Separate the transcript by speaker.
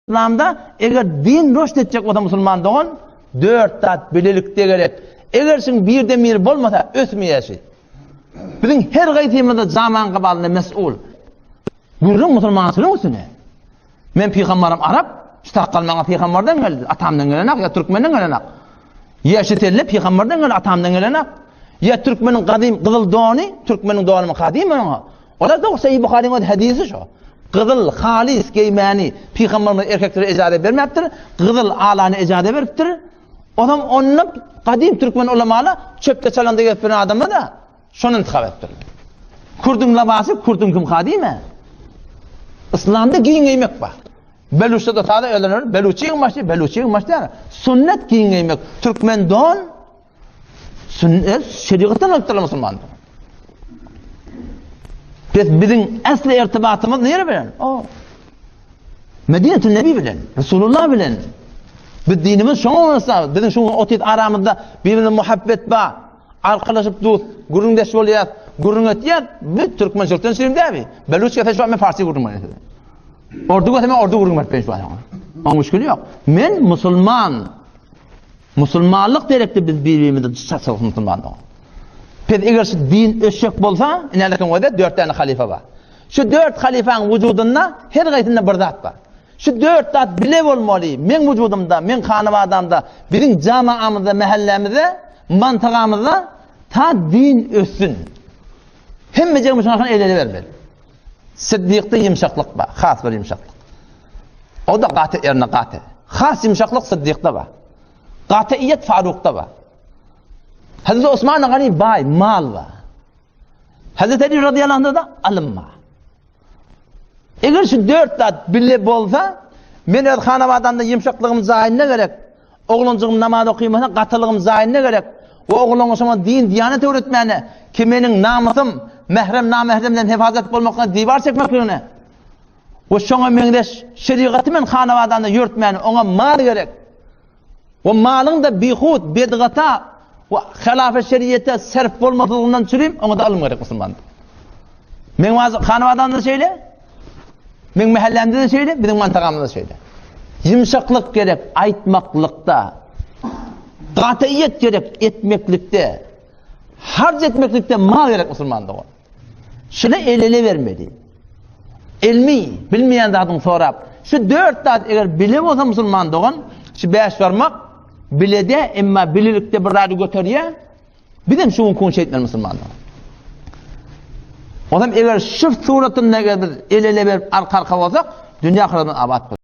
Speaker 1: İslam'da eğer din roşt edecek olan musulmanlığın 4 tat bilelikte gerek. Eğer sen bir demir bolmasa ötmeyesi. Bizim her gaytimizde zaman kabalına mesul. Görün musulmansın üstüne. Men peygamberim Arap, istakkalmana peygamberden geldi. Atamdan gelenak ya Türkmenden gelenak. Ya şetelle peygamberden geldi atamdan gelenak. Ya Türkmenin kadim kızıl doğani, Türkmenin doğanı kadim ona. Ola da Sahih Buhari'nin hadisi şu. Kızıl halis giymani peygamberler erkeklere icazet vermeptir. Kızıl alanı icazet veriptir. Adam onun kadim Türkmen ulemalı çöpte çalanda gelen adamı da şunu intikab ettir. Kurdun labası, kurdun kim kadime? İslam'da giyin giymek var. Beluş'ta da tada öğlenir. Beluş'un başlıyor. Sünnet giyin giymek. Türkmen don sünnet şeriattan ötürü Müslümandır. Bizim asli irtibatımız nereye bilen? O Medine-i Nebi bilen, Resulullah bilen. Biz dinimiz şunu olsa, bizim şu otit aramızda birbirine muhabbet var. Arkadaşıp dost, gurundeş oluyor, gurun ötüyor. Biz Türkmen şirkten sürüm değil mi? Beluş'ta da şu an ben Farsi gurun var. Ordu götürme, ordu gurun var ben şu an. Ama müşkülü yok. Men Müslüman. Müslümanlık direkti biz birbirimizde satsak Müslümanlık. Peki eğer şu din öşek bolsa, inanırken o da 4 tane halife var. Şu 4 halifenin vücudunda her gayrında bir zat var. Şu 4 zat bile olmalı. Men vücudumda, men hanımadamda, bizim camiamızda, mahallemizde, mantıqamızda ta din össün. Hemmece Müslümanlar el vermeli. Sıddık'ta yumşaklık var, has bir yumşaklık. O da qati yerine qati. Has yumşaklık Sıddık'ta var. Qatiiyet Faruk'ta var. Hazreti Osman Gani bay, mal var. Hazreti Ali radıyallahu anh'da da alım var. Eğer şu 4 zat bile bolsa, men öz hanavadanda yumşaklığım zahirine gerek. Oğluncığım namaz okuymasına katılığım zahirine gerek. O oğlun o zaman din, diyanet öğretmeni, ki menin namusum, mehrem namehremden hefazet olmakla divar çekmek yerine. O şuna mendeş şeriatı men hanavadanda yürütmeni, ona mal gerek. O malın da bihud, bedgata, o hilaf-ı şeriyete serf olmadığından süreyim, ona da alım gerek Müslüman. Men hanavadanda da söyle, men mahallemde de söyle, bizim mantıqamda da söyle. Yumşaklık gerek, aytmaklıkta, qatiiyet gerek, etmeklikte, harc etmeklikte mal gerek Müslümanlığa. Şuna el vermedi. Ilmi, bilmeyen zatın sorap. Şu 4 zat eğer bilim olsa Müslümanlığın, şu 5 varmak, bilede emma bililikte bir radı götürüyor, bizim şunu konuşu etmeli Müslümanlığa. O zaman eğer şu suratın ne kadar el verip arka olsak, dünya kırılığından abat.